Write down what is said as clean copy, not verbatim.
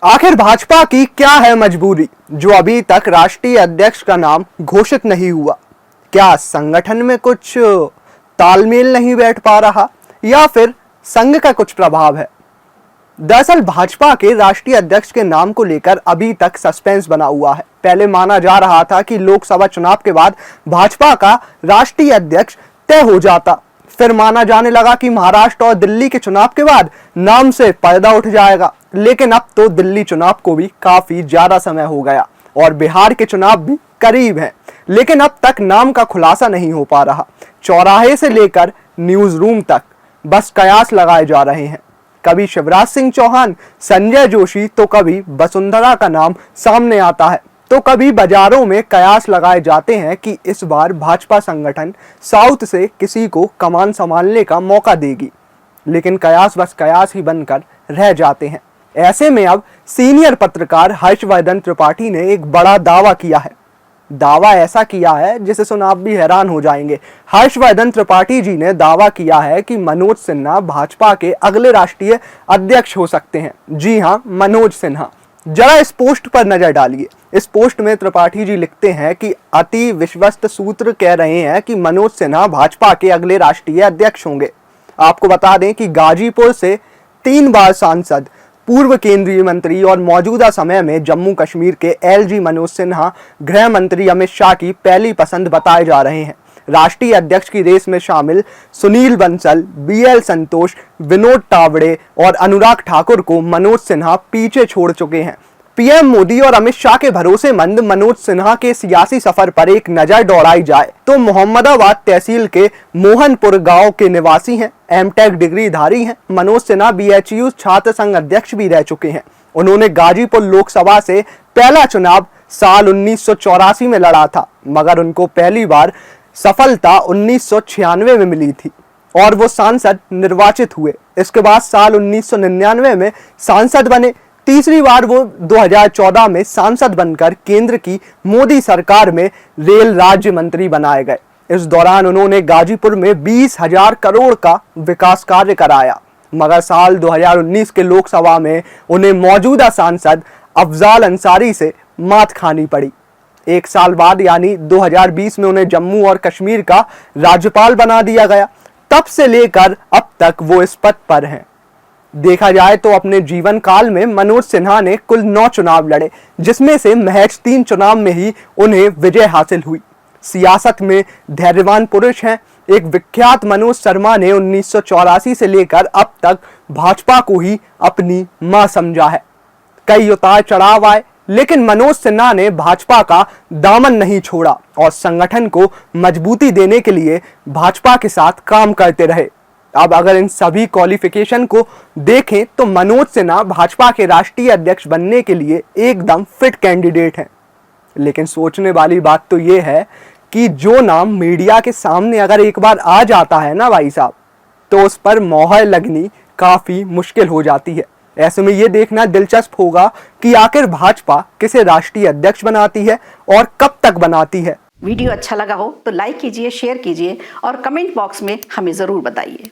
आखिर भाजपा की क्या है मजबूरी जो अभी तक राष्ट्रीय अध्यक्ष का नाम घोषित नहीं हुआ? क्या संगठन में कुछ तालमेल नहीं बैठ पा रहा या फिर संघ का कुछ प्रभाव है? दरअसल भाजपा के राष्ट्रीय अध्यक्ष के नाम को लेकर अभी तक सस्पेंस बना हुआ है। पहले माना जा रहा था कि लोकसभा चुनाव के बाद भाजपा का राष्ट्रीय अध्यक्ष तय हो जाता, फिर माना जाने लगा कि महाराष्ट्र और दिल्ली के चुनाव के बाद नाम से पर्दा उठ जाएगा। लेकिन अब तो दिल्ली चुनाव को भी काफी ज्यादा समय हो गया और बिहार के चुनाव भी करीब हैं, लेकिन अब तक नाम का खुलासा नहीं हो पा रहा। चौराहे से लेकर न्यूज रूम तक बस कयास लगाए जा रहे हैं। कभी शिवराज सिंह चौहान, संजय जोशी तो कभी वसुंधरा का नाम सामने आता है, तो कभी बाजारों में कयास लगाए जाते हैं कि इस बार भाजपा संगठन साउथ से किसी को कमान संभालने का मौका देगी। लेकिन कयास बस कयास ही बनकर रह जाते हैं। ऐसे में अब सीनियर पत्रकार हर्षवर्धन त्रिपाठी ने एक बड़ा दावा किया है। दावा ऐसा किया है जिसे सुन आप भी हैरान हो जाएंगे। हर्षवर्धन त्रिपाठी जी ने दावा किया है कि मनोज सिन्हा भाजपा के अगले राष्ट्रीय अध्यक्ष हो सकते हैं। जी हां, मनोज सिन्हा। जरा इस पोस्ट पर नजर डालिए। इस पोस्ट में त्रिपाठी जी लिखते हैं कि अति विश्वस्त सूत्र कह रहे हैं कि मनोज सिन्हा भाजपा के अगले राष्ट्रीय अध्यक्ष होंगे। आपको बता दें कि गाजीपुर से 3 बार सांसद, पूर्व केंद्रीय मंत्री और मौजूदा समय में जम्मू कश्मीर के एलजी मनोज सिन्हा गृह मंत्री अमित शाह की पहली पसंद बताए जा रहे हैं। राष्ट्रीय अध्यक्ष की रेस में शामिल सुनील बंसल, बीएल संतोष, विनोद तावड़े और अनुराग ठाकुर को मनोज सिन्हा पीछे छोड़ चुके हैं। पीएम मोदी और अमित शाह के भरोसेमंद मनोज सिन्हा के सियासी सफर पर एक नजर दौड़ाई जाए तो मोहम्मदाबाद तहसील के मोहनपुर गांव के निवासी हैं, एमटेक डिग्रीधारी हैं। मनोज सिन्हा बीएचयू छात्र संघ अध्यक्ष भी रह चुके हैं। उन्होंने गाजीपुर लोकसभा से पहला चुनाव साल 1984 में लड़ा था, मगर उनको पहली बार सफलता 1996 में मिली थी और वो सांसद निर्वाचित हुए। इसके बाद साल 1999 में सांसद बने। तीसरी बार वो 2014 में सांसद बनकर केंद्र की मोदी सरकार में रेल राज्य मंत्री बनाए गए। इस दौरान उन्होंने गाजीपुर में 20,000 करोड़ का विकास कार्य कराया, मगर साल 2019 के लोकसभा में उन्हें मौजूदा सांसद अफजाल अंसारी से मात खानी पड़ी। एक साल बाद यानी 2020 में उन्हें जम्मू और कश्मीर का राज्यपाल बना दिया गया। तब से लेकर अब तक वो इस पद पर हैं। देखा जाए तो अपने जीवन काल में मनोज सिन्हा ने कुल 9 चुनाव लड़े, जिसमें से महज 3 चुनाव में ही उन्हें विजय हासिल हुई। सियासत में धैर्यवान पुरुष हैं। एक विख्यात मनोज शर्मा ने 1984 से लेकर अब तक भाजपा को ही अपनी मां समझा है। कई उतार चढ़ाव आए, लेकिन मनोज सिन्हा ने भाजपा का दामन नहीं छोड़ा और संगठन को मजबूती देने के लिए भाजपा के साथ काम करते रहे। अब अगर इन सभी क्वालिफिकेशन को देखें तो मनोज सिन्हा भाजपा के राष्ट्रीय अध्यक्ष बनने के लिए एकदम फिट कैंडिडेट हैं। लेकिन सोचने वाली बात तो यह है कि जो नाम मीडिया के सामने अगर एक बार आ जाता है ना भाई साहब, तो उस पर मोहर लगनी काफी मुश्किल हो जाती है। ऐसे में यह देखना दिलचस्प होगा कि आखिर भाजपा किसे राष्ट्रीय अध्यक्ष बनाती है और कब तक बनाती है। वीडियो अच्छा लगा हो तो लाइक कीजिए, शेयर कीजिए और कमेंट बॉक्स में हमें जरूर बताइए।